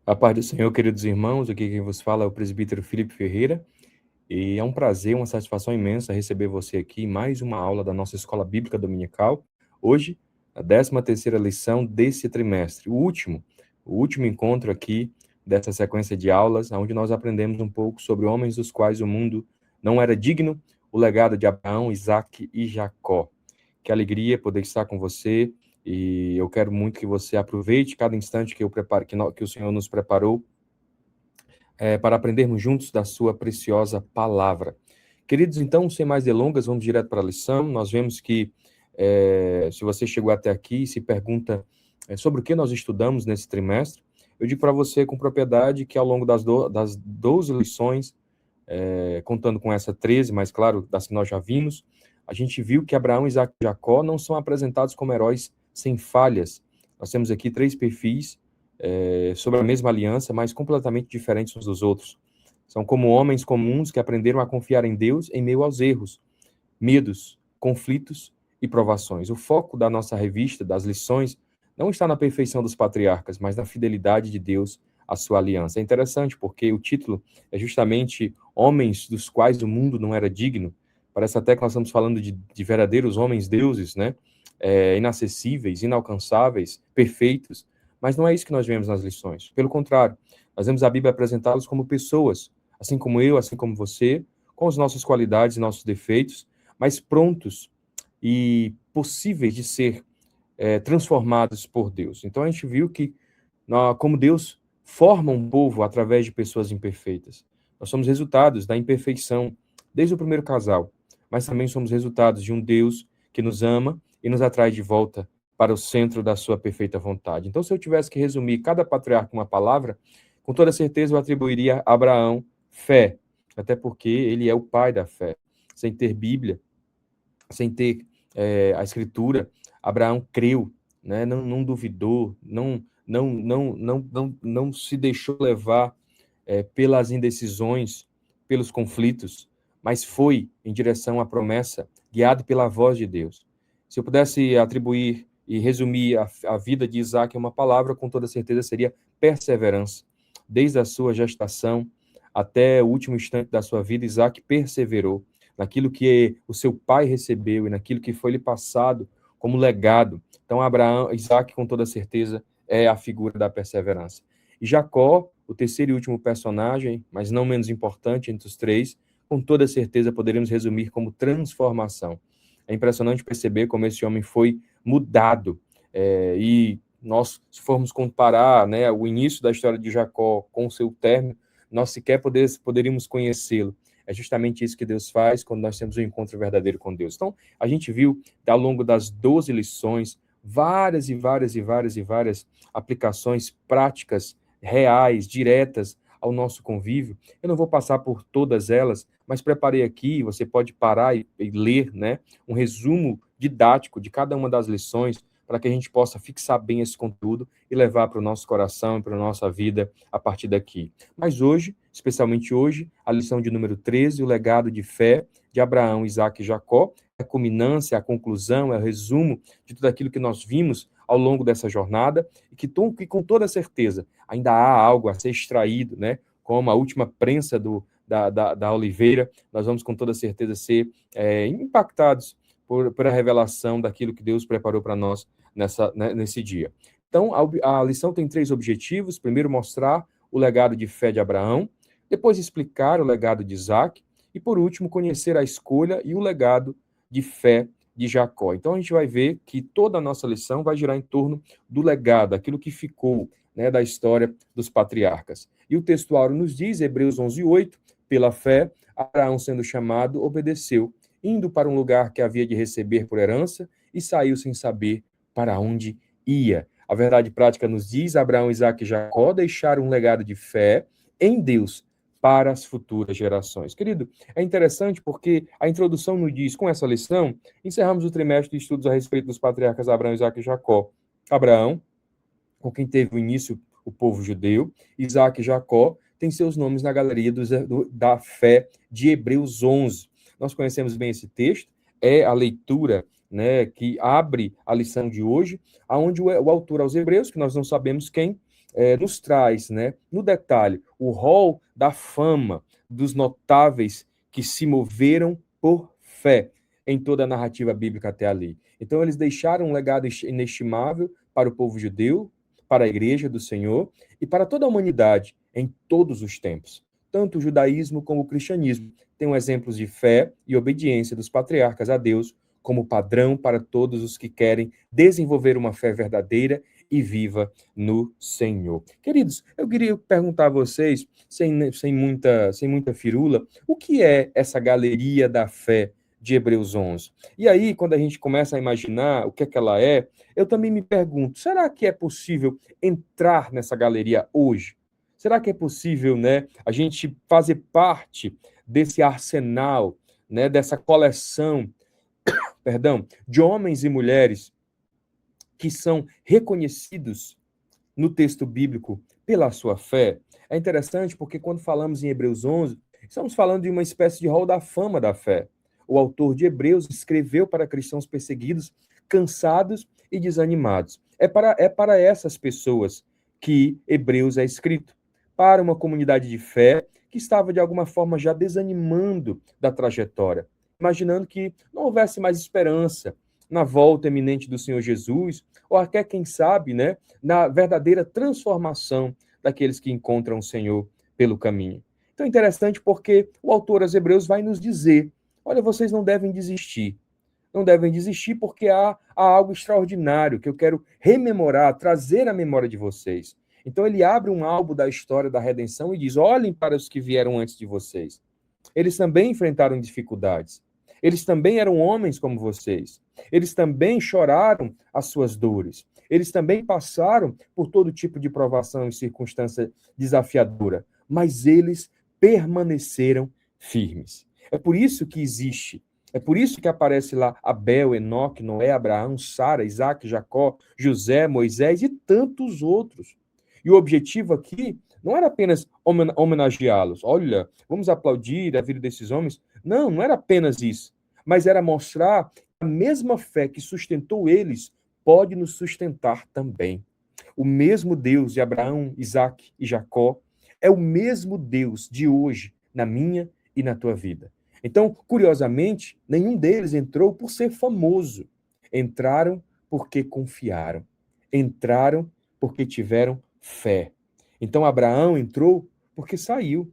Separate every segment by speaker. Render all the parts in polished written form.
Speaker 1: A paz do Senhor, queridos irmãos, aqui quem vos fala é o presbítero Felipe Ferreira, e é um prazer, uma satisfação imensa receber você aqui em mais uma aula da nossa Escola Bíblica Dominical. Hoje, a 13ª lição desse trimestre, o último encontro aqui dessa sequência de aulas, onde nós aprendemos um pouco sobre homens dos quais o mundo não era digno, o legado de Abraão, Isaque e Jacó. Que alegria poder estar com você, e eu quero muito que você aproveite cada instante que eu preparo, que o Senhor nos preparou para aprendermos juntos da sua preciosa palavra. Queridos, então, sem mais delongas, vamos direto para a lição. Nós vemos que, se você chegou até aqui e se pergunta sobre o que nós estudamos nesse trimestre, eu digo para você com propriedade que ao longo das 12 lições, contando com essa 13, mas claro, das que nós já vimos, a gente viu que Abraão, Isaque e Jacó não são apresentados como heróis sem falhas. Nós temos aqui 3 perfis sobre a mesma aliança, mas completamente diferentes uns dos outros. São como homens comuns que aprenderam a confiar em Deus em meio aos erros, medos, conflitos e provações. O foco da nossa revista, das lições, não está na perfeição dos patriarcas, mas na fidelidade de Deus à sua aliança. É interessante porque o título é justamente Homens dos quais o mundo não era digno. Parece até que nós estamos falando de verdadeiros homens deuses, né? Inacessíveis, inalcançáveis, perfeitos. Mas não é isso que nós vemos nas lições. Pelo contrário, nós vemos a Bíblia apresentá-los como pessoas, assim como eu, assim como você, com as nossas qualidades e nossos defeitos, mas prontos e possíveis de ser transformados por Deus. Então a gente viu que, como Deus forma um povo através de pessoas imperfeitas. Nós somos resultados da imperfeição desde o primeiro casal, mas também somos resultados de um Deus que nos ama e nos atrai de volta para o centro da sua perfeita vontade. Então, se eu tivesse que resumir cada patriarca com uma palavra, com toda certeza eu atribuiria a Abraão fé, até porque ele é o pai da fé. Sem ter Bíblia, sem ter a Escritura, Abraão creu, né? Não duvidou, não se deixou levar pelas indecisões, pelos conflitos, mas foi em direção à promessa, guiado pela voz de Deus. Se eu pudesse atribuir e resumir a vida de Isaac em uma palavra, com toda certeza seria perseverança. Desde a sua gestação até o último instante da sua vida, Isaac perseverou naquilo que o seu pai recebeu e naquilo que foi lhe passado como legado. Então, Isaac, com toda certeza, é a figura da perseverança. E Jacó, o terceiro e último personagem, mas não menos importante entre os 3, com toda certeza poderíamos resumir como transformação. É impressionante perceber como esse homem foi mudado. E nós, se formos comparar, né, o início da história de Jacó com o seu término, nós sequer poderíamos conhecê-lo. É justamente isso que Deus faz quando nós temos um encontro verdadeiro com Deus. Então, a gente viu, ao longo das 12 lições, várias aplicações práticas, reais, diretas ao nosso convívio. Eu não vou passar por todas elas, mas preparei aqui, você pode parar e ler, né, um resumo didático de cada uma das lições, para que a gente possa fixar bem esse conteúdo e levar para o nosso coração e para a nossa vida a partir daqui. Mas hoje, especialmente hoje, a lição de número 13, o legado de fé de Abraão, Isaque e Jacó, a culminância, a conclusão, é o resumo de tudo aquilo que nós vimos ao longo dessa jornada, e que com toda certeza ainda há algo a ser extraído, né? Como a última prensa da oliveira, nós vamos com toda certeza ser impactados por a revelação daquilo que Deus preparou para nós nesse dia. Então, a lição tem 3 objetivos. Primeiro, mostrar o legado de fé de Abraão, depois explicar o legado de Isaac, e por último, conhecer a escolha e o legado de fé de Jacó. Então, a gente vai ver que toda a nossa lição vai girar em torno do legado, aquilo que ficou, né, da história dos patriarcas. E o textuário nos diz, Hebreus 11:8, pela fé, Abraão, sendo chamado, obedeceu, indo para um lugar que havia de receber por herança, e saiu sem saber para onde ia. A verdade prática nos diz, Abraão, Isaque e Jacó deixaram um legado de fé em Deus para as futuras gerações. Querido, é interessante porque a introdução nos diz, com essa lição, encerramos o trimestre de estudos a respeito dos patriarcas Abraão, Isaque e Jacó. Abraão, com quem teve o início o povo judeu, Isaque e Jacó, têm seus nomes na galeria da fé de Hebreus 11. Nós conhecemos bem esse texto, é a leitura, né, que abre a lição de hoje, onde o autor aos Hebreus, que nós não sabemos quem, nos traz, né, no detalhe, o rol da fama dos notáveis que se moveram por fé em toda a narrativa bíblica até ali. Então, eles deixaram um legado inestimável para o povo judeu, para a igreja do Senhor e para toda a humanidade em todos os tempos. Tanto o judaísmo como o cristianismo têm exemplos de fé e obediência dos patriarcas a Deus como padrão para todos os que querem desenvolver uma fé verdadeira e viva no Senhor. Queridos, eu queria perguntar a vocês, sem muita firula, o que é essa galeria da fé de Hebreus 11? E aí, quando a gente começa a imaginar o que é que ela é, eu também me pergunto, será que é possível entrar nessa galeria hoje? Será que é possível, né, a gente fazer parte desse arsenal, né, dessa coleção, perdão, de homens e mulheres que são reconhecidos no texto bíblico pela sua fé? É interessante porque quando falamos em Hebreus 11, estamos falando de uma espécie de hall da fama da fé. O autor de Hebreus escreveu para cristãos perseguidos, cansados e desanimados. É para essas pessoas que Hebreus é escrito, para uma comunidade de fé que estava de alguma forma já desanimando da trajetória, imaginando que não houvesse mais esperança na volta eminente do Senhor Jesus, ou até, quem sabe, né, na verdadeira transformação daqueles que encontram o Senhor pelo caminho. Então é interessante porque o autor aos Hebreus vai nos dizer, olha, vocês não devem desistir. Não devem desistir porque há algo extraordinário que eu quero rememorar, trazer à memória de vocês. Então ele abre um álbum da história da redenção e diz, olhem para os que vieram antes de vocês. Eles também enfrentaram dificuldades. Eles também eram homens como vocês. Eles também choraram as suas dores. Eles também passaram por todo tipo de provação e circunstância desafiadora. Mas eles permaneceram firmes. É por isso que existe. É por isso que aparece lá Abel, Enoque, Noé, Abraão, Sara, Isaac, Jacó, José, Moisés e tantos outros. E o objetivo aqui não era apenas homenageá-los. Olha, vamos aplaudir a vida desses homens. Não, não era apenas isso. Mas era mostrar que a mesma fé que sustentou eles pode nos sustentar também. O mesmo Deus de Abraão, Isaac e Jacó é o mesmo Deus de hoje na minha e na tua vida. Então, curiosamente, nenhum deles entrou por ser famoso. Entraram porque confiaram. Entraram porque tiveram fé. Então, Abraão entrou porque saiu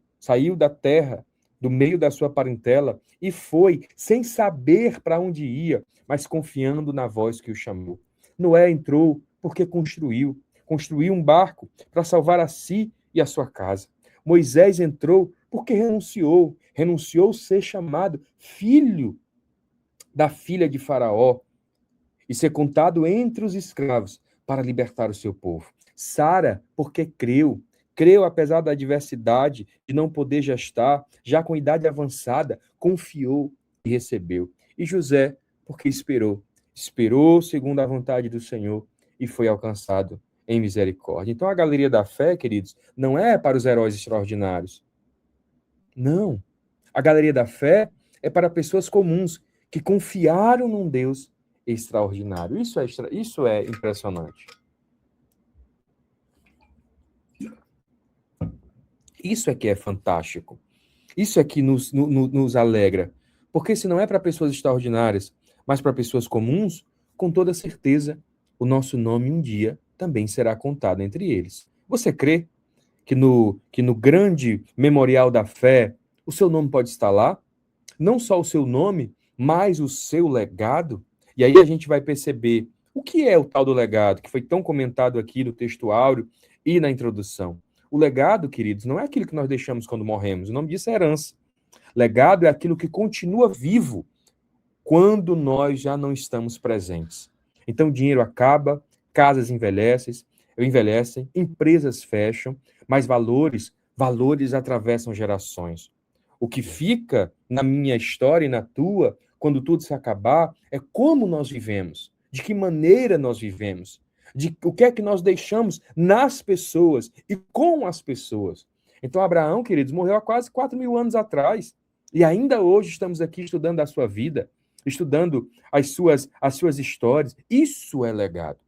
Speaker 1: da terra, do meio da sua parentela, e foi sem saber para onde ia, mas confiando na voz que o chamou. Noé entrou porque construiu um barco para salvar a si e a sua casa. Moisés entrou porque renunciou ser chamado filho da filha de Faraó e ser contado entre os escravos para libertar o seu povo. Sara, porque creu apesar da adversidade de não poder gestar, já com idade avançada, confiou e recebeu. E José, porque esperou segundo a vontade do Senhor e foi alcançado em misericórdia. Então a galeria da fé, queridos, não é para os heróis extraordinários. Não. A galeria da fé é para pessoas comuns que confiaram num Deus extraordinário. Isso é impressionante. Isso é que é fantástico. Isso é que nos alegra. Porque se não é para pessoas extraordinárias, mas para pessoas comuns, com toda certeza, o nosso nome um dia também será contado entre eles. Você crê que no grande memorial da fé, o seu nome pode estar lá? Não só o seu nome, mas o seu legado? E aí a gente vai perceber o que é o tal do legado, que foi tão comentado aqui no texto áureo e na introdução. O legado, queridos, não é aquilo que nós deixamos quando morremos. O nome disso é herança. Legado é aquilo que continua vivo quando nós já não estamos presentes. Então, o dinheiro acaba, casas envelhecem, empresas fecham, mas valores atravessam gerações. O que fica na minha história e na tua, quando tudo se acabar, é como nós vivemos, de que maneira nós vivemos, de o que é que nós deixamos nas pessoas e com as pessoas. Então, Abraão, queridos, morreu há quase 4.000 anos atrás, e ainda hoje estamos aqui estudando a sua vida, estudando as suas histórias. Isso é legado.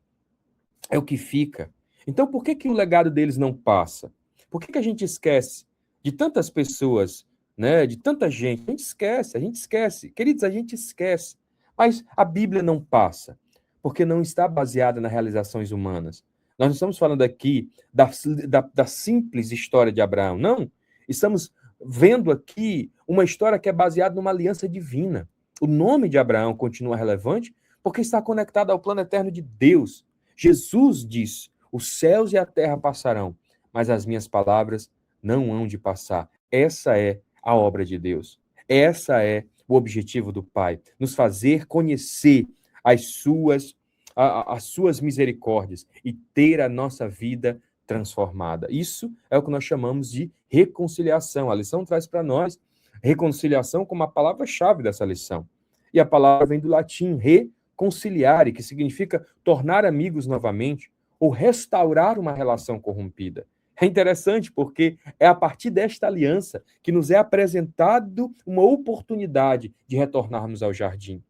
Speaker 1: É o que fica. Então, por que que o legado deles não passa? Por que que a gente esquece de tantas pessoas, né, de tanta gente? A gente esquece. Queridos, a gente esquece. Mas a Bíblia não passa, porque não está baseada nas realizações humanas. Nós não estamos falando aqui da simples história de Abraão, não. Estamos vendo aqui uma história que é baseada numa aliança divina. O nome de Abraão continua relevante porque está conectado ao plano eterno de Deus. Jesus diz: os céus e a terra passarão, mas as minhas palavras não hão de passar. Essa é a obra de Deus. Essa é o objetivo do Pai, nos fazer conhecer as suas misericórdias e ter a nossa vida transformada. Isso é o que nós chamamos de reconciliação. A lição traz para nós reconciliação como a palavra-chave dessa lição. E a palavra vem do latim reconciliare, que significa tornar amigos novamente ou restaurar uma relação corrompida. É interessante porque é a partir desta aliança que nos é apresentado uma oportunidade de retornarmos ao jardim,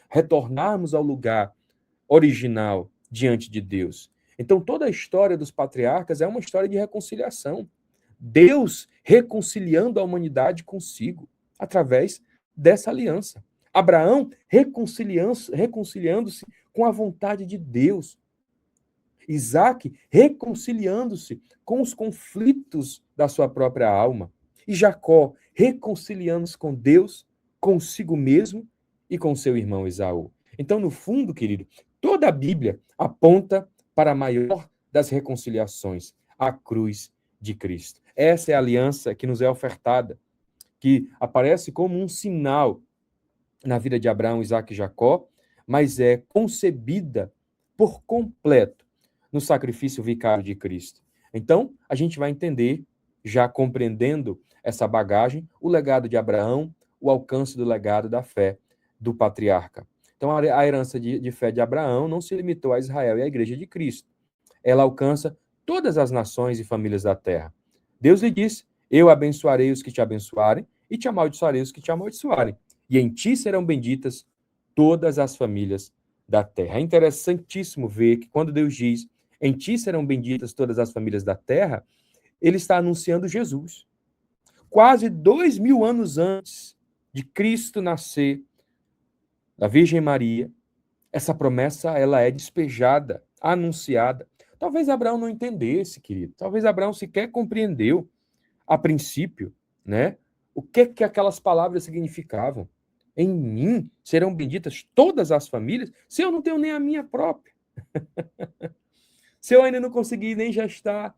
Speaker 1: retornarmos ao lugar original diante de Deus. Então, toda a história dos patriarcas é uma história de reconciliação. Deus reconciliando a humanidade consigo, através dessa aliança. Abraão reconciliando-se com a vontade de Deus. Isaac reconciliando-se com os conflitos da sua própria alma. E Jacó reconciliando-se com Deus, consigo mesmo e com seu irmão Esaú. Então, no fundo, querido, toda a Bíblia aponta para a maior das reconciliações, a cruz de Cristo. Essa é a aliança que nos é ofertada, que aparece como um sinal na vida de Abraão, Isaac e Jacó, mas é concebida por completo no sacrifício vicário de Cristo. Então, a gente vai entender, já compreendendo essa bagagem, o legado de Abraão, o alcance do legado da fé do patriarca. Então, a herança de fé de Abraão não se limitou a Israel e à Igreja de Cristo. Ela alcança todas as nações e famílias da terra. Deus lhe disse: eu abençoarei os que te abençoarem e te amaldiçoarei os que te amaldiçoarem. E em ti serão benditas todas as famílias da terra. É interessantíssimo ver que quando Deus diz: em ti serão benditas todas as famílias da terra, ele está anunciando Jesus. Quase 2000 anos antes de Cristo nascer, da Virgem Maria, essa promessa ela é despejada, anunciada. Talvez Abraão não entendesse, querido. Talvez Abraão sequer compreendeu, a princípio, né, o que aquelas palavras significavam. Em mim serão benditas todas as famílias, se eu não tenho nem a minha própria. Se eu ainda não consegui nem gestar.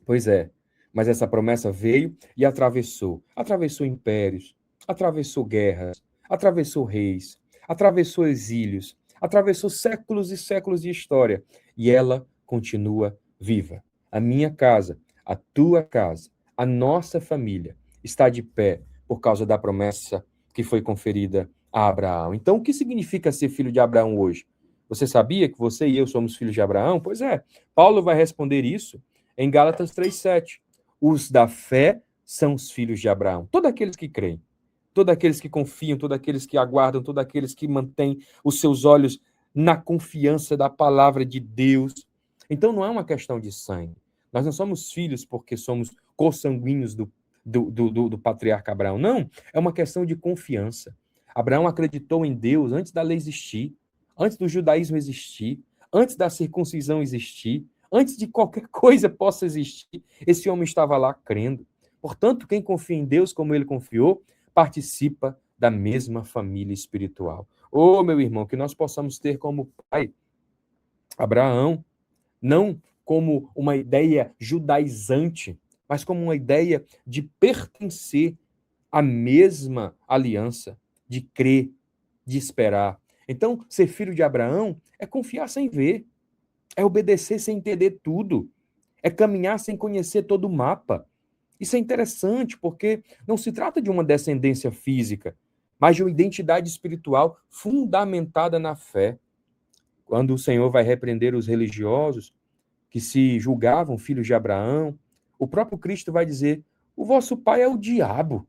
Speaker 1: Pois é, mas essa promessa veio e atravessou. Atravessou impérios, atravessou guerras, atravessou reis, atravessou exílios, atravessou séculos e séculos de história. E ela continua viva. A minha casa, a tua casa, a nossa família está de pé por causa da promessa que foi conferida a Abraão. Então, o que significa ser filho de Abraão hoje? Você sabia que você e eu somos filhos de Abraão? Pois é, Paulo vai responder isso em Gálatas 3:7. Os da fé são os filhos de Abraão. Todos aqueles que creem, todos aqueles que confiam, todos aqueles que aguardam, todos aqueles que mantêm os seus olhos na confiança da palavra de Deus. Então, não é uma questão de sangue. Nós não somos filhos porque somos consanguíneos do patriarca Abraão. Não, é uma questão de confiança. Abraão acreditou em Deus antes da lei existir, antes do judaísmo existir, antes da circuncisão existir, antes de qualquer coisa possa existir, esse homem estava lá crendo. Portanto, quem confia em Deus como ele confiou, participa da mesma família espiritual. Ô, meu irmão, que nós possamos ter como pai Abraão, não como uma ideia judaizante, mas como uma ideia de pertencer à mesma aliança, de crer, de esperar. Então, ser filho de Abraão é confiar sem ver, é obedecer sem entender tudo, é caminhar sem conhecer todo o mapa. Isso é interessante, porque não se trata de uma descendência física, mas de uma identidade espiritual fundamentada na fé. Quando o Senhor vai repreender os religiosos que se julgavam filhos de Abraão, o próprio Cristo vai dizer: o vosso pai é o diabo.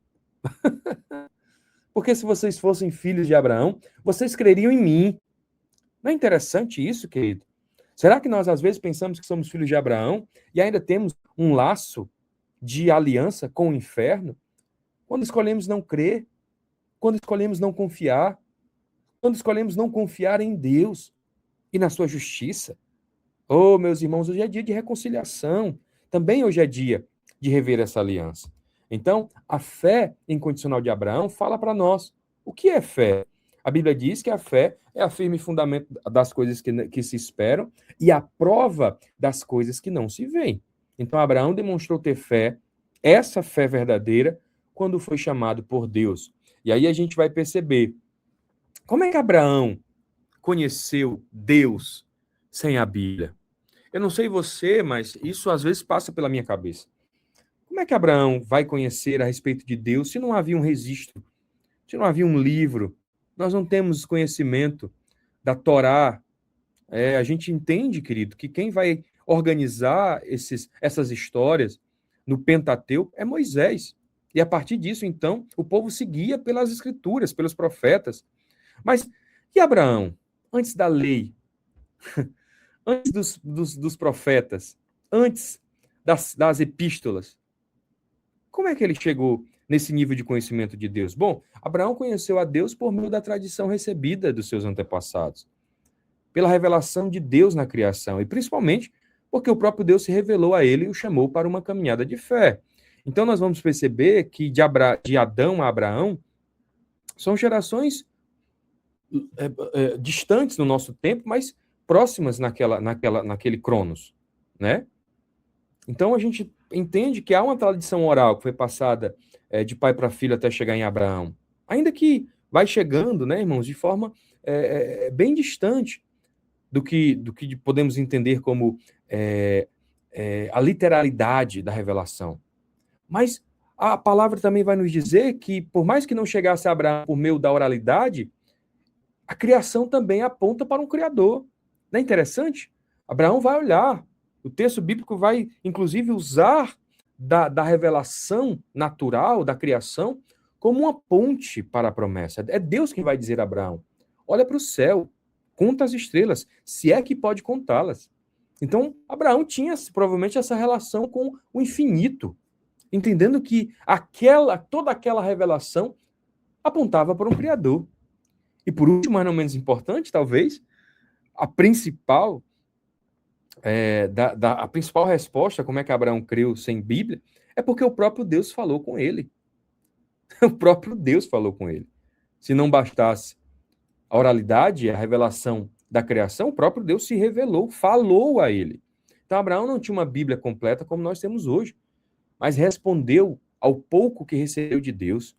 Speaker 1: Porque se vocês fossem filhos de Abraão, vocês creriam em mim. Não é interessante isso, querido? Será que nós, às vezes, pensamos que somos filhos de Abraão e ainda temos um laço de aliança com o inferno? Quando escolhemos não crer, quando escolhemos não confiar, quando escolhemos não confiar em Deus e na sua justiça. Oh, meus irmãos, hoje é dia de reconciliação. Também hoje é dia de rever essa aliança. Então, a fé incondicional de Abraão fala para nós. O que é fé? A Bíblia diz que a fé é a firme fundamento das coisas que se esperam e a prova das coisas que não se veem. Então, Abraão demonstrou ter fé, essa fé verdadeira, quando foi chamado por Deus. E aí a gente vai perceber como é que Abraão conheceu Deus sem a Bíblia. Eu não sei você, mas isso às vezes passa pela minha cabeça. Como é que Abraão vai conhecer a respeito de Deus se não havia um registro, se não havia um livro? Nós não temos conhecimento da Torá. A gente entende, querido, que quem vai organizar essas histórias no Pentateuco é Moisés. E a partir disso, então, o povo seguia pelas escrituras, pelos profetas. Mas e Abraão, antes da lei, antes dos profetas, antes das epístolas? Como é que ele chegou nesse nível de conhecimento de Deus? Bom, Abraão conheceu a Deus por meio da tradição recebida dos seus antepassados, pela revelação de Deus na criação, e principalmente porque o próprio Deus se revelou a ele e o chamou para uma caminhada de fé. Então nós vamos perceber que de Adão a Abraão são gerações distantes no nosso tempo, mas próximas naquele Cronos, né? Então a gente entende que há uma tradição oral que foi passada de pai para filho até chegar em Abraão, ainda que vai chegando, né, irmãos, de forma bem distante do que podemos entender como a literalidade da revelação. Mas a palavra também vai nos dizer que, por mais que não chegasse a Abraão por meio da oralidade, a criação também aponta para um Criador. Não é interessante? Abraão vai olhar. O texto bíblico vai, inclusive, usar da revelação natural, da criação, como uma ponte para a promessa. É Deus quem vai dizer a Abraão: olha para o céu, conta as estrelas, se é que pode contá-las. Então, Abraão tinha provavelmente essa relação com o infinito, entendendo que toda aquela revelação apontava para um Criador. E por último, mas não menos importante, talvez, a principal a principal resposta, como é que Abraão creu sem Bíblia, é porque o próprio Deus falou com ele. O próprio Deus falou com ele. Se não bastasse a oralidade, a revelação da criação, o próprio Deus se revelou, falou a ele. Então, Abraão não tinha uma Bíblia completa como nós temos hoje, mas respondeu ao pouco que recebeu de Deus.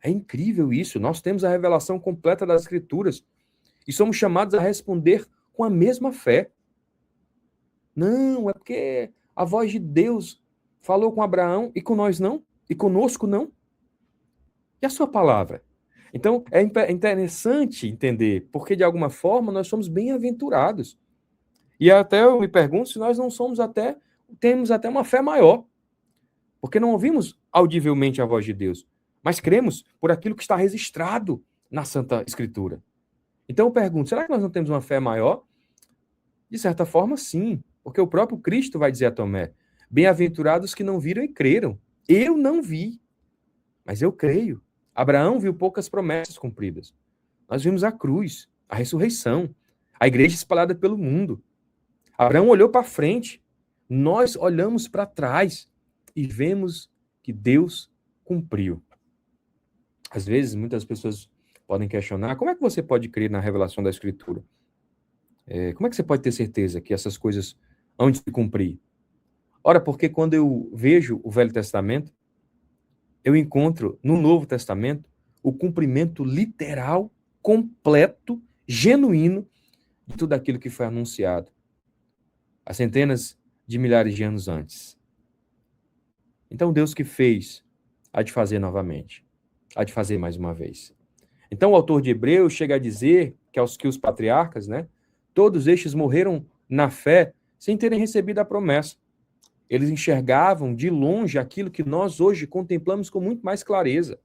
Speaker 1: É incrível isso. Nós temos a revelação completa das Escrituras e somos chamados a responder com a mesma fé. Não, é porque a voz de Deus falou com Abraão e com nós não, e conosco não. E a sua palavra? Então, é interessante entender, porque de alguma forma nós somos bem-aventurados. E até eu me pergunto se nós não temos até uma fé maior, porque não ouvimos audivelmente a voz de Deus, mas cremos por aquilo que está registrado na Santa Escritura. Então eu pergunto, será que nós não temos uma fé maior? De certa forma, sim, porque o próprio Cristo vai dizer a Tomé: bem-aventurados que não viram e creram. Eu não vi, mas eu creio. Abraão viu poucas promessas cumpridas. Nós vimos a cruz, a ressurreição, a igreja espalhada pelo mundo. Abraão olhou para frente, nós olhamos para trás e vemos que Deus cumpriu. Às vezes, muitas pessoas podem questionar: como é que você pode crer na revelação da Escritura? Como é que você pode ter certeza que essas coisas hão de se cumprir? Ora, porque quando eu vejo o Velho Testamento, eu encontro no Novo Testamento o cumprimento literal, completo, genuíno de tudo aquilo que foi anunciado há centenas de milhares de anos antes. Então, Deus que fez, há de fazer novamente, há de fazer mais uma vez. Então, o autor de Hebreus chega a dizer que os patriarcas, né, todos estes morreram na fé sem terem recebido a promessa. Eles enxergavam de longe aquilo que nós hoje contemplamos com muito mais clareza.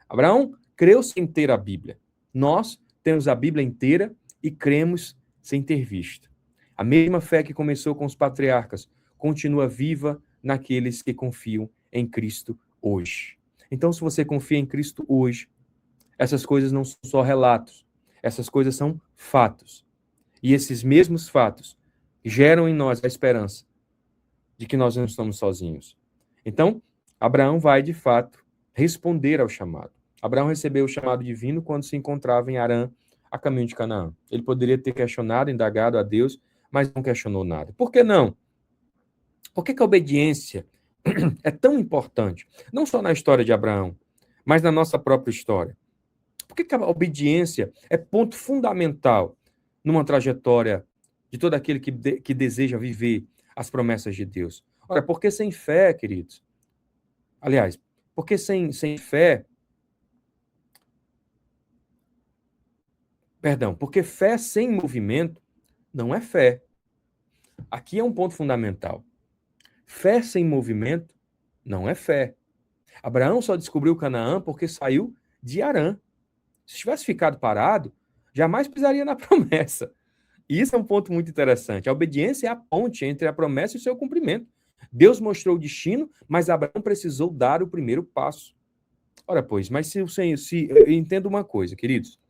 Speaker 1: Abraão creu sem ter a Bíblia. Nós temos a Bíblia inteira e cremos sem ter visto. A mesma fé que começou com os patriarcas continua viva naqueles que confiam em Cristo hoje. Então, se você confia em Cristo hoje, essas coisas não são só relatos, essas coisas são fatos. E esses mesmos fatos geram em nós a esperança de que nós não estamos sozinhos. Então, Abraão vai, de fato, responder ao chamado. Abraão recebeu o chamado divino quando se encontrava em Harã, a caminho de Canaã. Ele poderia ter questionado, indagado a Deus, mas não questionou nada. Por que não? Por que a obediência é tão importante? Não só na história de Abraão, mas na nossa própria história. Por que a obediência é ponto fundamental numa trajetória de todo aquele que deseja viver as promessas de Deus? Ora, porque sem fé, queridos, aliás, porque sem fé, perdão, porque fé sem movimento não é fé. Aqui é um ponto fundamental. Fé sem movimento não é fé. Abraão só descobriu Canaã porque saiu de Harã. Se tivesse ficado parado, jamais pisaria na promessa. E isso é um ponto muito interessante. A obediência é a ponte entre a promessa e o seu cumprimento. Deus mostrou o destino, mas Abraão precisou dar o primeiro passo. Ora, pois, mas se eu entendo uma coisa, queridos.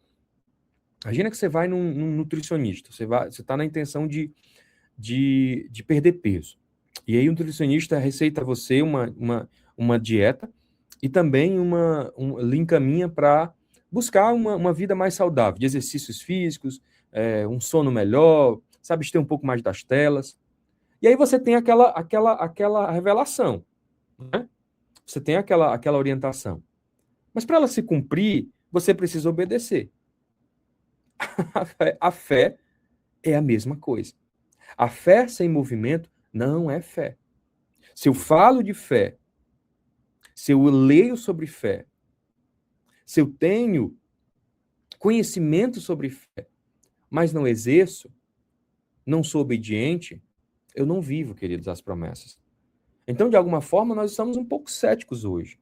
Speaker 1: Imagina que você vai num nutricionista, você está na intenção de perder peso. E aí o nutricionista receita a você uma dieta e também lhe encaminha para buscar uma vida mais saudável, de exercícios físicos, um sono melhor, sabe, ter um pouco mais das telas. E aí você tem aquela revelação, né? Você tem aquela orientação. Mas para ela se cumprir, você precisa obedecer. A fé é a mesma coisa. A fé sem movimento não é fé. Se eu falo de fé, se eu leio sobre fé, se eu tenho conhecimento sobre fé, mas não exerço, não sou obediente, eu não vivo, queridos, as promessas. Então, de alguma forma, nós estamos um pouco céticos hoje.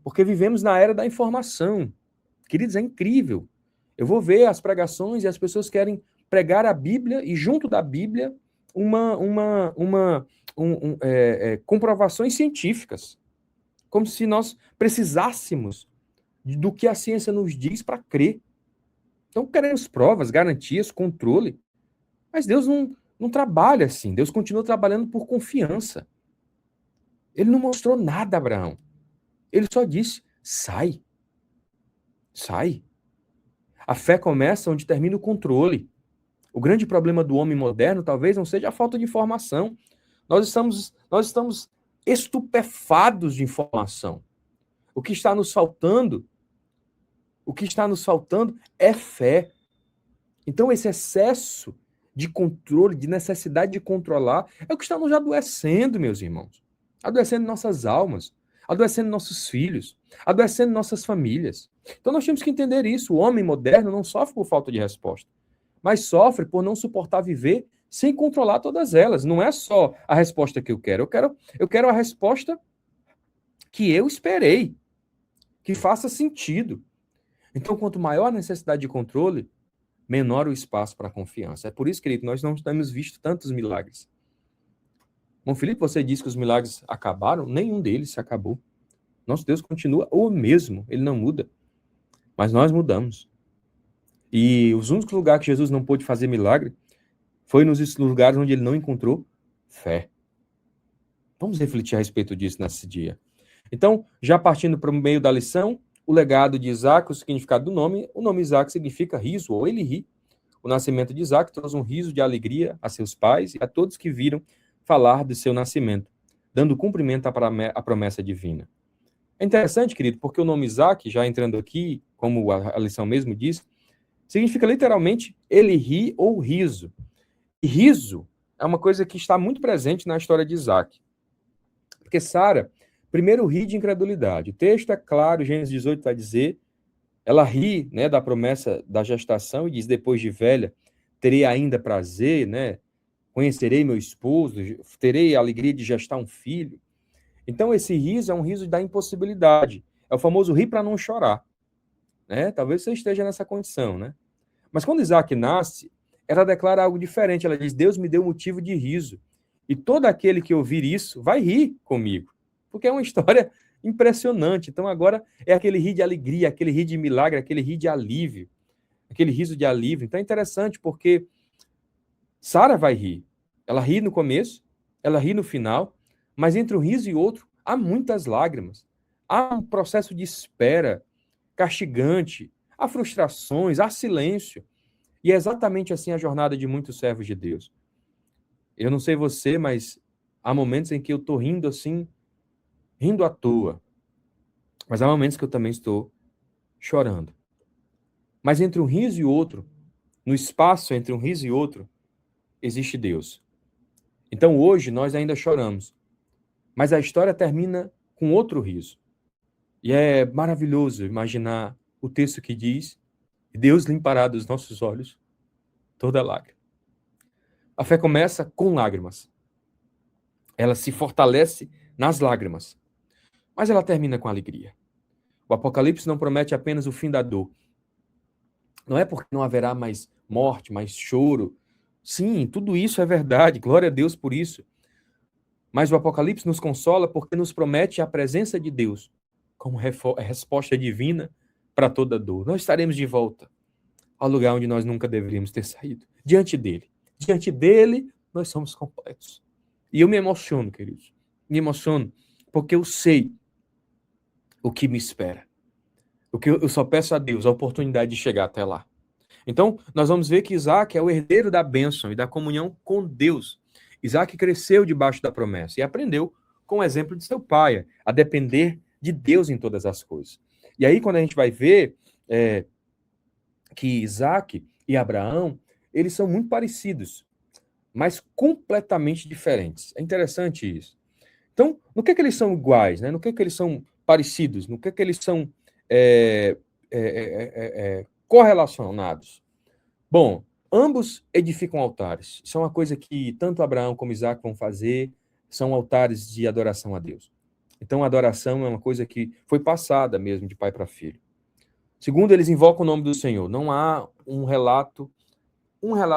Speaker 1: Porque vivemos na era da informação. Queridos, é incrível. Eu vou ver as pregações e as pessoas querem pregar a Bíblia e, junto da Bíblia, comprovações científicas. Como se nós precisássemos do que a ciência nos diz para crer. Então, queremos provas, garantias, controle. Mas Deus não trabalha assim. Deus continua trabalhando por confiança. Ele não mostrou nada a Abraão. Ele só disse, sai. Sai. A fé começa onde termina o controle. O grande problema do homem moderno talvez não seja a falta de informação. Nós estamos estupefados de informação. O que está nos faltando é fé. Então, esse excesso de controle, de necessidade de controlar, é o que está nos adoecendo, meus irmãos. Adoecendo nossas almas, adoecendo nossos filhos, adoecendo nossas famílias. Então, nós temos que entender isso. O homem moderno não sofre por falta de resposta, mas sofre por não suportar viver sem controlar todas elas. Não é só a resposta que eu quero. Eu quero a resposta que eu esperei, que faça sentido. Então, quanto maior a necessidade de controle, menor o espaço para a confiança. É por isso, querido, nós não temos visto tantos milagres. Bom, Felipe, você disse que os milagres acabaram? Nenhum deles se acabou. Nosso Deus continua o mesmo, ele não muda. Mas nós mudamos. E os únicos lugares que Jesus não pôde fazer milagre foi nos lugares onde ele não encontrou fé. Vamos refletir a respeito disso nesse dia. Então, já partindo para o meio da lição, o legado de Isaac, o significado do nome, o nome Isaac significa riso, ou ele ri. O nascimento de Isaac trouxe um riso de alegria a seus pais e a todos que viram falar de seu nascimento, dando cumprimento à promessa divina. É interessante, querido, porque o nome Isaac, já entrando aqui, como a lição mesmo diz, significa literalmente ele ri ou riso. E riso é uma coisa que está muito presente na história de Isaac. Porque Sara, primeiro ri de incredulidade. O texto é claro, Gênesis 18 vai dizer, ela ri, né, da promessa da gestação e diz, depois de velha, terei ainda prazer, né, conhecerei meu esposo, terei a alegria de gestar um filho. Então, esse riso é um riso da impossibilidade. É o famoso rir para não chorar. Né? Talvez você esteja nessa condição, né? Mas quando Isaac nasce, ela declara algo diferente. Ela diz: Deus me deu motivo de riso. E todo aquele que ouvir isso vai rir comigo. Porque é uma história impressionante. Então agora é aquele rir de alegria, aquele rir de milagre, aquele rir de alívio, aquele riso de alívio. Então é interessante porque Sara vai rir. Ela ri no começo, ela ri no final, mas entre um riso e outro há muitas lágrimas. Há um processo de espera castigante, há frustrações, há silêncio. E é exatamente assim a jornada de muitos servos de Deus. Eu não sei você, mas há momentos em que eu estou rindo assim, rindo à toa. Mas há momentos que eu também estou chorando. Mas entre um riso e outro, no espaço entre um riso e outro, existe Deus. Então hoje nós ainda choramos, mas a história termina com outro riso. E é maravilhoso imaginar o texto que diz: Deus limpará dos nossos olhos toda lágrima. A fé começa com lágrimas. Ela se fortalece nas lágrimas, mas ela termina com alegria. O Apocalipse não promete apenas o fim da dor. Não é porque não haverá mais morte, mais choro. Sim, tudo isso é verdade, glória a Deus por isso. Mas o Apocalipse nos consola porque nos promete a presença de Deus como resposta divina para toda dor. Nós estaremos de volta ao lugar onde nós nunca deveríamos ter saído, diante dele. Diante dele, nós somos completos. E eu me emociono, queridos. Me emociono porque eu sei o que me espera. O que eu só peço a Deus a oportunidade de chegar até lá. Então, nós vamos ver que Isaac é o herdeiro da bênção e da comunhão com Deus. Isaac cresceu debaixo da promessa e aprendeu com o exemplo de seu pai a depender de Deus em todas as coisas. E aí, quando a gente vai ver que Isaac e Abraão, eles são muito parecidos, mas completamente diferentes. É interessante isso. Então, no que eles são iguais? Né? No que eles são parecidos? No que eles são correlacionados? Bom, ambos edificam altares. Isso é uma coisa que tanto Abraão como Isaac vão fazer, são altares de adoração a Deus. Então, a adoração é uma coisa que foi passada mesmo de pai para filho. Segundo, eles invocam o nome do Senhor. Não há um relato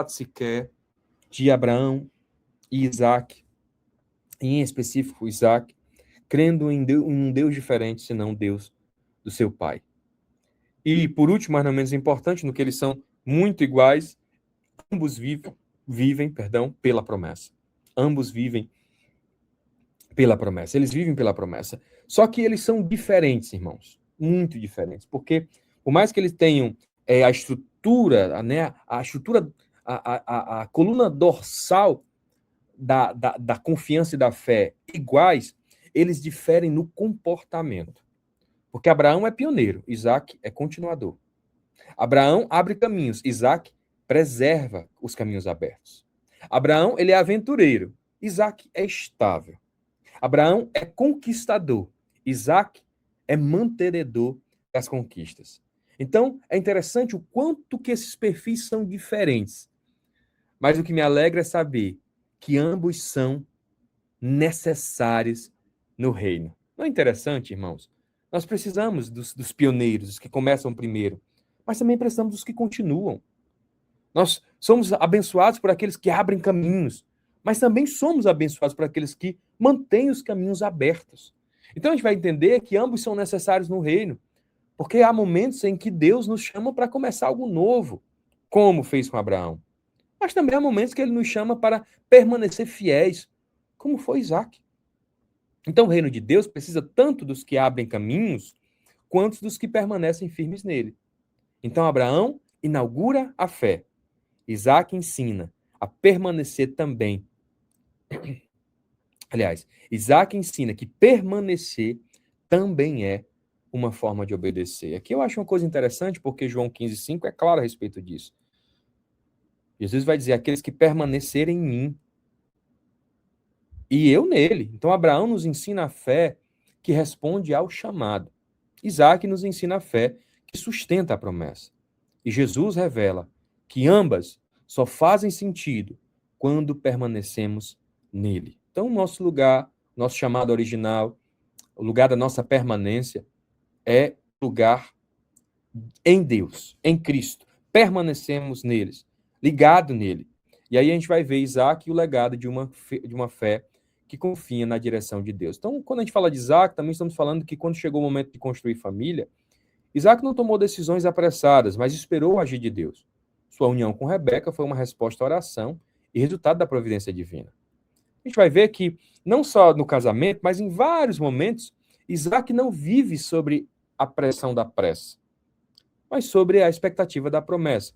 Speaker 1: sequer de Abraão e Isaac, em específico Isaac, crendo em um Deus diferente, senão Deus do seu pai. E, por último, mas não menos importante, no que eles são muito iguais, ambos vivem pela promessa. Ambos vivem pela promessa. Eles vivem pela promessa. Só que eles são diferentes, irmãos. Muito diferentes. Porque, por mais que eles tenham a estrutura, né, a coluna dorsal da confiança e da fé iguais, eles diferem no comportamento. Porque Abraão é pioneiro, Isaac é continuador. Abraão abre caminhos, Isaac preserva os caminhos abertos. Abraão, ele é aventureiro, Isaac é estável. Abraão é conquistador, Isaac é mantenedor das conquistas. Então, é interessante o quanto que esses perfis são diferentes. Mas o que me alegra é saber que ambos são necessários no reino. Não é interessante, irmãos? Nós precisamos dos pioneiros, dos que começam primeiro, mas também precisamos dos que continuam. Nós somos abençoados por aqueles que abrem caminhos, mas também somos abençoados por aqueles que mantêm os caminhos abertos. Então a gente vai entender que ambos são necessários no reino, porque há momentos em que Deus nos chama para começar algo novo, como fez com Abraão. Mas também há momentos que ele nos chama para permanecer fiéis, como foi Isaac. Então, o reino de Deus precisa tanto dos que abrem caminhos, quanto dos que permanecem firmes nele. Então, Abraão inaugura a fé. Isaac ensina a permanecer também. Aliás, Isaac ensina que permanecer também é uma forma de obedecer. Aqui eu acho uma coisa interessante, porque João 15,5 é claro a respeito disso. Jesus vai dizer: aqueles que permanecerem em mim, e eu nele. Então, Abraão nos ensina a fé que responde ao chamado. Isaac nos ensina a fé que sustenta a promessa. E Jesus revela que ambas só fazem sentido quando permanecemos nele. Então, o nosso lugar, nosso chamado original, o lugar da nossa permanência é lugar em Deus, em Cristo. Permanecemos neles. ligado nele. E aí a gente vai ver Isaac e o legado de uma fé que confia na direção de Deus. Então, quando a gente fala de Isaac, também estamos falando que quando chegou o momento de construir família, Isaac não tomou decisões apressadas, mas esperou o agir de Deus. Sua união com Rebeca foi uma resposta à oração e resultado da providência divina. A gente vai ver que, não só no casamento, mas em vários momentos, Isaac não vive sobre a pressão da pressa, mas sobre a expectativa da promessa.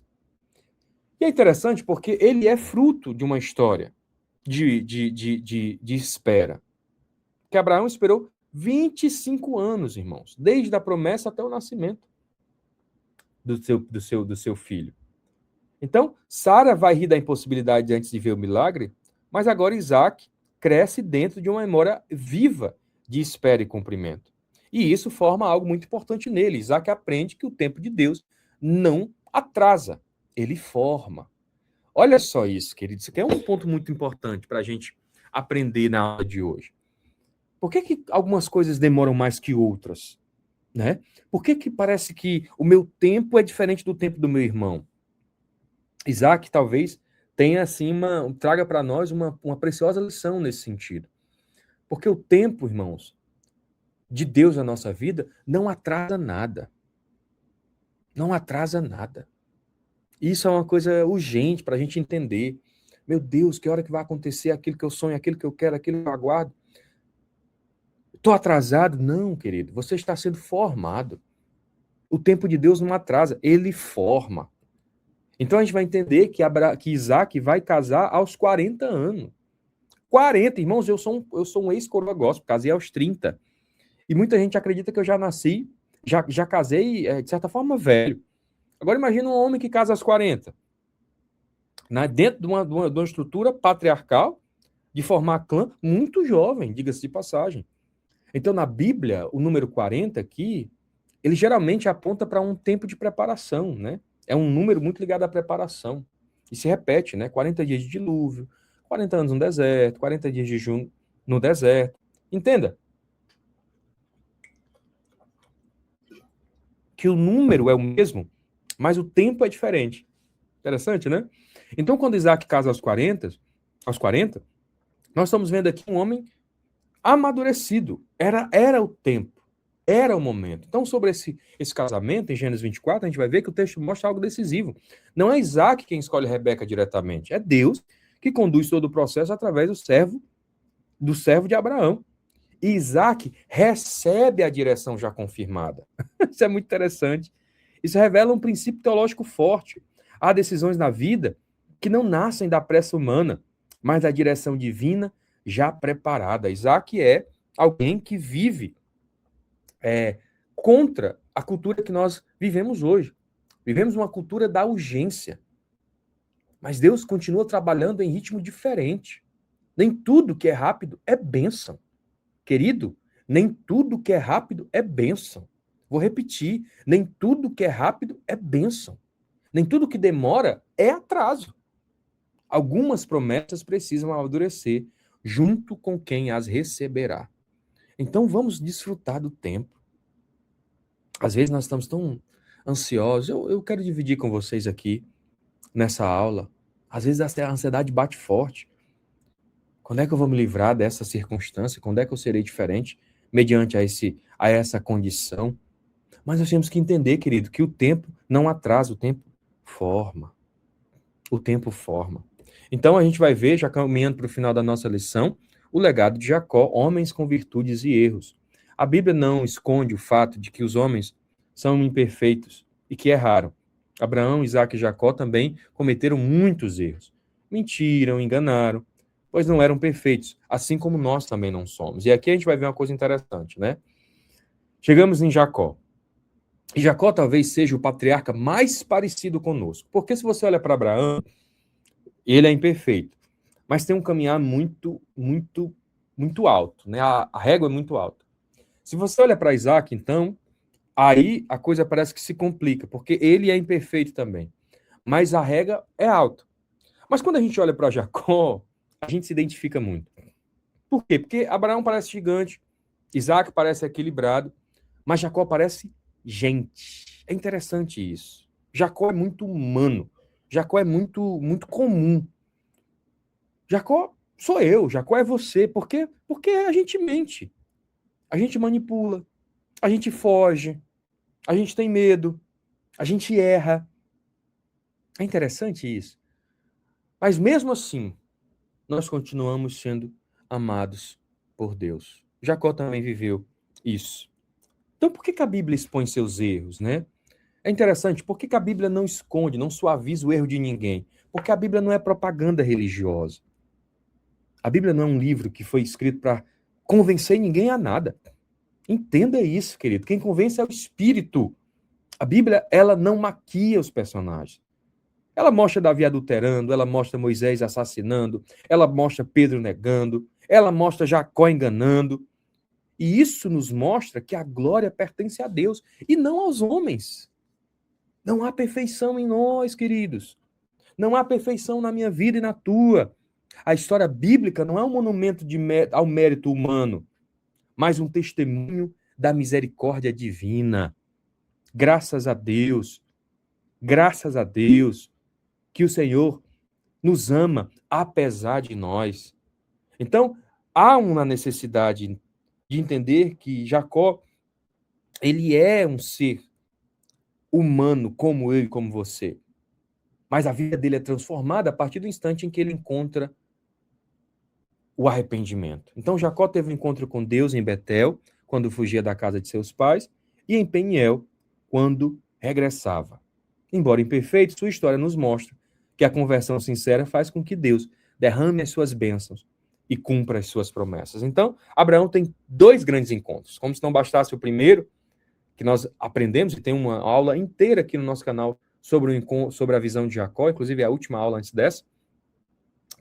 Speaker 1: E é interessante porque ele é fruto de uma história de espera. Que Abraão esperou 25 anos, irmãos, desde a promessa até o nascimento do seu filho. Então, Sara vai rir da impossibilidade antes de ver o milagre, mas agora Isaac cresce dentro de uma memória viva de espera e cumprimento. E isso forma algo muito importante nele. Isaac aprende que o tempo de Deus não atrasa, ele forma. Olha só isso, querido. Isso aqui é um ponto muito importante para a gente aprender na aula de hoje. Por que algumas coisas demoram mais que outras? Né? Por que parece que o meu tempo é diferente do tempo do meu irmão? Isaac talvez tenha assim traga para nós uma preciosa lição nesse sentido. Porque o tempo, irmãos, de Deus na nossa vida não atrasa nada. Não atrasa nada. Isso é uma coisa urgente para a gente entender. Meu Deus, que hora que vai acontecer aquilo que eu sonho, aquilo que eu quero, aquilo que eu aguardo? Estou atrasado? Não, querido. Você está sendo formado. O tempo de Deus não atrasa, ele forma. Então a gente vai entender que Isaac vai casar aos 40 anos. 40, irmãos, eu sou um ex-coroa gospel, casei aos 30. E muita gente acredita que eu já nasci, já casei, de certa forma, velho. Agora imagina um homem que casa aos 40. Dentro de uma estrutura patriarcal, de formar clã, muito jovem, diga-se de passagem. Então, na Bíblia, o número 40 aqui, ele geralmente aponta para um tempo de preparação, né? É um número muito ligado à preparação. E se repete, né? 40 dias de dilúvio, 40 anos no deserto, 40 dias de jejum no deserto. Entenda que o número é o mesmo, mas o tempo é diferente. Interessante, né? Então, quando Isaac casa aos 40, nós estamos vendo aqui um homem amadurecido. Era o tempo, era o momento. Então, sobre esse casamento, em Gênesis 24, a gente vai ver que o texto mostra algo decisivo. Não é Isaac quem escolhe Rebeca diretamente, é Deus que conduz todo o processo através do servo de Abraão. E Isaac recebe a direção já confirmada. Isso é muito interessante. Isso revela um princípio teológico forte. Há decisões na vida que não nascem da pressa humana, mas da direção divina já preparada. Isaac é alguém que vive contra a cultura que nós vivemos hoje. Vivemos uma cultura da urgência. Mas Deus continua trabalhando em ritmo diferente. Nem tudo que é rápido é bênção. Querido, nem tudo que é rápido é bênção. Vou repetir, nem tudo que é rápido é bênção. Nem tudo que demora é atraso. Algumas promessas precisam amadurecer junto com quem as receberá. Então vamos desfrutar do tempo. Às vezes nós estamos tão ansiosos. Eu quero dividir com vocês aqui, nessa aula. Às vezes a ansiedade bate forte. Quando é que eu vou me livrar dessa circunstância? Quando é que eu serei diferente mediante a essa condição? Mas nós temos que entender, querido, que o tempo não atrasa, o tempo forma. O tempo forma. Então a gente vai ver, já caminhando para o final da nossa lição, o legado de Jacó, homens com virtudes e erros. A Bíblia não esconde o fato de que os homens são imperfeitos e que erraram. Abraão, Isaac e Jacó também cometeram muitos erros. Mentiram, enganaram, pois não eram perfeitos, assim como nós também não somos. E aqui a gente vai ver uma coisa interessante, né? Chegamos em Jacó. E Jacó talvez seja o patriarca mais parecido conosco. Porque se você olha para Abraão, ele é imperfeito, mas tem um caminhar muito, muito, muito alto, né? A régua é muito alta. Se você olha para Isaac, então, aí a coisa parece que se complica, porque ele é imperfeito também. Mas a régua é alta. Mas quando a gente olha para Jacó, a gente se identifica muito. Por quê? Porque Abraão parece gigante, Isaac parece equilibrado, mas Jacó parece gente. É interessante isso. Jacó é muito humano. Jacó é muito, muito comum. Jacó sou eu, Jacó é você. Por quê? Porque a gente mente, a gente manipula, a gente foge, a gente tem medo, a gente erra. É interessante isso. Mas mesmo assim, nós continuamos sendo amados por Deus. Jacó também viveu isso. Então, por que que a Bíblia expõe seus erros, né? É interessante, por que que a Bíblia não esconde, não suaviza o erro de ninguém? Porque a Bíblia não é propaganda religiosa. A Bíblia não é um livro que foi escrito para convencer ninguém a nada. Entenda isso, querido. Quem convence é o Espírito. A Bíblia, ela não maquia os personagens. Ela mostra Davi adulterando, ela mostra Moisés assassinando, ela mostra Pedro negando, ela mostra Jacó enganando. E isso nos mostra que a glória pertence a Deus e não aos homens. Não há perfeição em nós, queridos. Não há perfeição na minha vida e na tua. A história bíblica não é um monumento ao mérito humano, mas um testemunho da misericórdia divina. Graças a Deus, que o Senhor nos ama apesar de nós. Então, há uma necessidade de entender que Jacó, ele é um ser humano como eu e como você. Mas a vida dele é transformada a partir do instante em que ele encontra o arrependimento. Então, Jacó teve um encontro com Deus em Betel, quando fugia da casa de seus pais, e em Peniel, quando regressava. Embora imperfeito, sua história nos mostra que a conversão sincera faz com que Deus derrame as suas bênçãos e cumpra as suas promessas. Então, Abraão tem dois grandes encontros. Como se não bastasse o primeiro, que nós aprendemos, e tem uma aula inteira aqui no nosso canal sobre a visão de Jacó, inclusive a última aula antes dessa.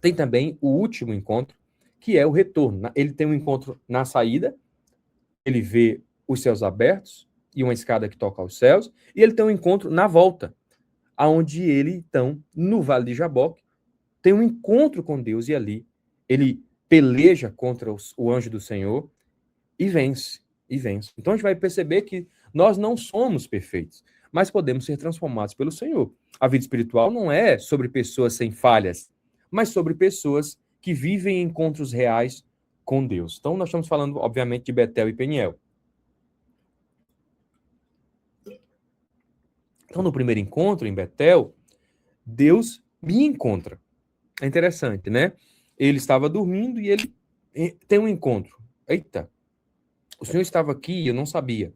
Speaker 1: Tem também o último encontro, que é o retorno. Ele tem um encontro na saída, ele vê os céus abertos e uma escada que toca aos céus, e ele tem um encontro na volta, aonde ele, então, no Vale de Jaboque, tem um encontro com Deus, e ali ele peleja contra o anjo do Senhor e vence, e vence. Então a gente vai perceber que nós não somos perfeitos, mas podemos ser transformados pelo Senhor. A vida espiritual não é sobre pessoas sem falhas, mas sobre pessoas que vivem encontros reais com Deus. Então nós estamos falando, obviamente, de Betel e Peniel. Então, no primeiro encontro, em Betel, Deus me encontra. É interessante, né? Ele estava dormindo e ele tem um encontro. Eita, o Senhor estava aqui e eu não sabia.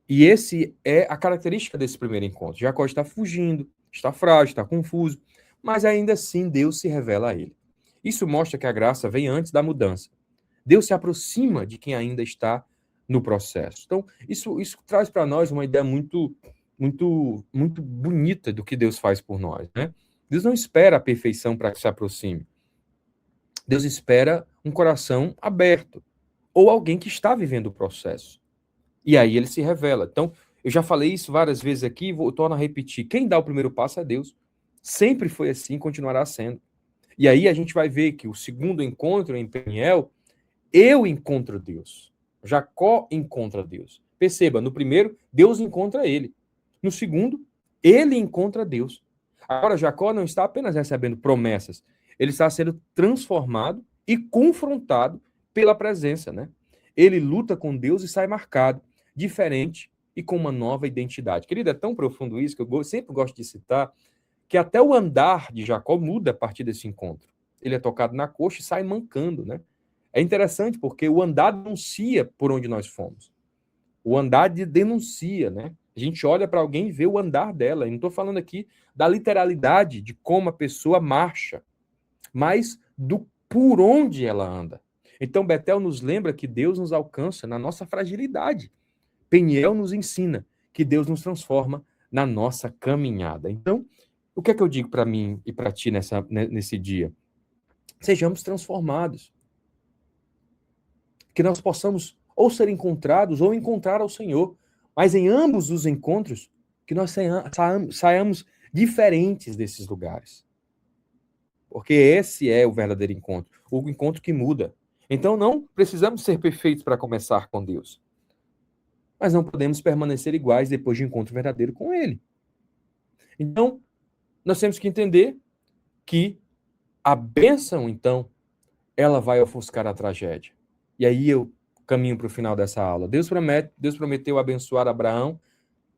Speaker 1: E esse é a característica desse primeiro encontro. Jacó está fugindo, está frágil, está confuso, mas ainda assim Deus se revela a ele. Isso mostra que a graça vem antes da mudança. Deus se aproxima de quem ainda está no processo. Então, isso traz para nós uma ideia muito, muito, muito bonita do que Deus faz por nós, né? Deus não espera a perfeição para que se aproxime. Deus espera um coração aberto ou alguém que está vivendo o processo. E aí ele se revela. Então, eu já falei isso várias vezes aqui e torno a repetir. Quem dá o primeiro passo é Deus. Sempre foi assim, continuará sendo. E aí a gente vai ver que o segundo encontro em Peniel, eu encontro Deus. Jacó encontra Deus. Perceba, no primeiro, Deus encontra ele. No segundo, ele encontra Deus. Agora, Jacó não está apenas recebendo promessas, ele está sendo transformado e confrontado pela presença, né? Ele luta com Deus e sai marcado, diferente e com uma nova identidade. Querido, é tão profundo isso que eu sempre gosto de citar, que até o andar de Jacó muda a partir desse encontro. Ele é tocado na coxa e sai mancando, né? É interessante porque o andar denuncia por onde nós fomos. O andar denuncia, né? A gente olha para alguém e vê o andar dela. Eu não estou falando aqui da literalidade de como a pessoa marcha, mas do por onde ela anda. Então, Betel nos lembra que Deus nos alcança na nossa fragilidade. Peniel nos ensina que Deus nos transforma na nossa caminhada. Então, o que é que eu digo para mim e para ti nesse dia? Sejamos transformados. Que nós possamos ou ser encontrados ou encontrar ao Senhor. Mas em ambos os encontros, que nós saiamos diferentes desses lugares. Porque esse é o verdadeiro encontro. O encontro que muda. Então não precisamos ser perfeitos para começar com Deus. Mas não podemos permanecer iguais depois de um encontro verdadeiro com Ele. Então, nós temos que entender que a bênção, então, ela vai ofuscar a tragédia. E aí eu caminho para o final dessa aula. Deus prometeu abençoar Abraão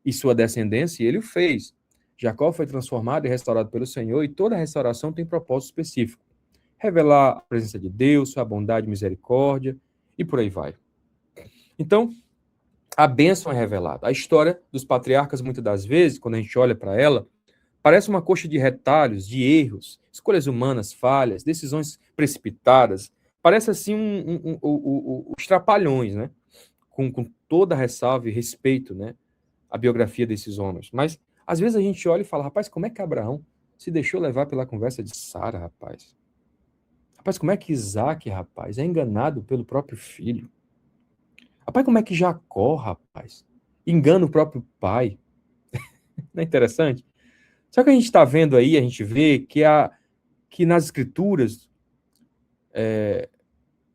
Speaker 1: e sua descendência, e ele o fez. Jacó foi transformado e restaurado pelo Senhor, e toda restauração tem propósito específico. Revelar a presença de Deus, sua bondade e misericórdia, e por aí vai. Então, a bênção é revelada. A história dos patriarcas, muitas das vezes, quando a gente olha para ela, parece uma coxa de retalhos, de erros, escolhas humanas, falhas, decisões precipitadas. Parece assim os trapalhões, né? Com toda a ressalva e respeito, né? A biografia desses homens. Mas, às vezes, a gente olha e fala, rapaz, como é que Abraão se deixou levar pela conversa de Sara, rapaz? Rapaz, como é que Isaac, rapaz, é enganado pelo próprio filho? Rapaz, como é que Jacó, rapaz, engana o próprio pai? Não é interessante? Só que a gente está vendo aí, a gente vê que nas escrituras,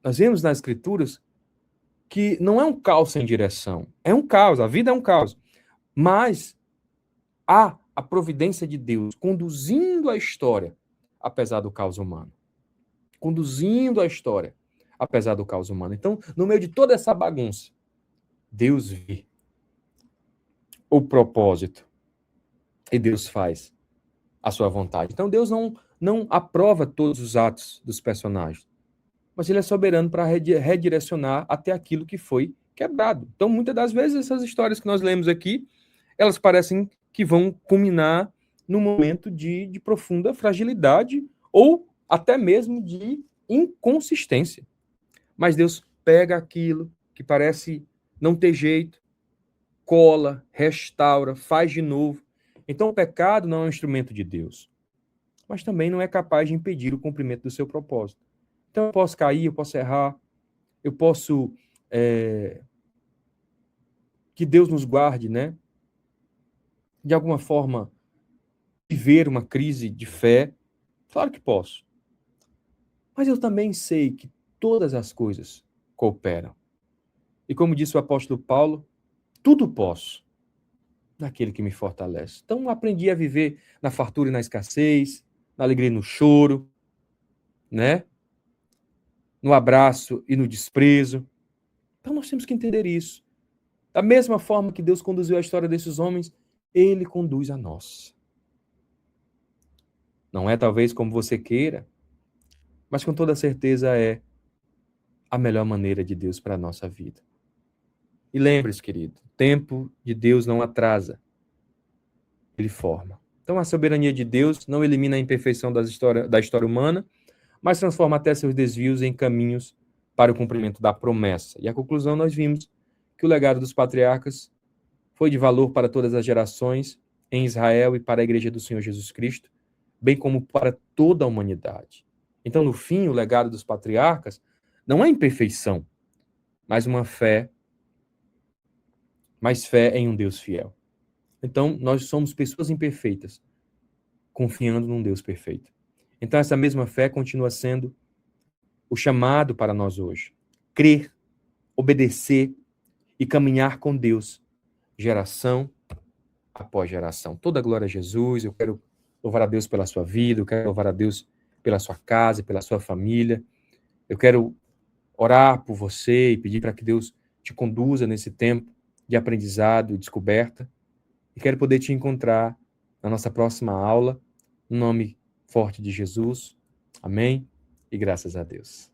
Speaker 1: nós vemos nas escrituras que não é um caos sem direção. É um caos, a vida é um caos. Mas há a providência de Deus conduzindo a história, apesar do caos humano. Conduzindo a história, apesar do caos humano. Então, no meio de toda essa bagunça, Deus vê o propósito e Deus faz a sua vontade. Então, Deus não aprova todos os atos dos personagens, mas ele é soberano para redirecionar até aquilo que foi quebrado. Então, muitas das vezes, essas histórias que nós lemos aqui, elas parecem que vão culminar num momento de profunda fragilidade ou até mesmo de inconsistência. Mas Deus pega aquilo que parece não ter jeito, cola, restaura, faz de novo. Então, o pecado não é um instrumento de Deus, mas também não é capaz de impedir o cumprimento do seu propósito. Então, eu posso cair, eu posso errar, eu posso... que Deus nos guarde, né? De alguma forma, viver uma crise de fé. Claro que posso. Mas eu também sei que todas as coisas cooperam. E como disse o apóstolo Paulo, tudo posso naquele que me fortalece. Então, aprendi a viver na fartura e na escassez, na alegria e no choro, né? No abraço e no desprezo. Então, nós temos que entender isso. Da mesma forma que Deus conduziu a história desses homens, Ele conduz a nós. Não é talvez como você queira, mas com toda certeza é a melhor maneira de Deus para a nossa vida. E lembre-se, querido, o tempo de Deus não atrasa, ele forma. Então, a soberania de Deus não elimina a imperfeição da história humana, mas transforma até seus desvios em caminhos para o cumprimento da promessa. E a conclusão nós vimos que o legado dos patriarcas foi de valor para todas as gerações em Israel e para a Igreja do Senhor Jesus Cristo, bem como para toda a humanidade. Então, no fim, o legado dos patriarcas não é imperfeição, mas uma fé, mais fé em um Deus fiel. Então, nós somos pessoas imperfeitas, confiando num Deus perfeito. Então, essa mesma fé continua sendo o chamado para nós hoje. Crer, obedecer e caminhar com Deus, geração após geração. Toda glória a Jesus. Eu quero louvar a Deus pela sua vida, eu quero louvar a Deus pela sua casa, pela sua família. Eu quero orar por você e pedir para que Deus te conduza nesse tempo de aprendizado e descoberta. E quero poder te encontrar na nossa próxima aula, no nome forte de Jesus. Amém? E graças a Deus.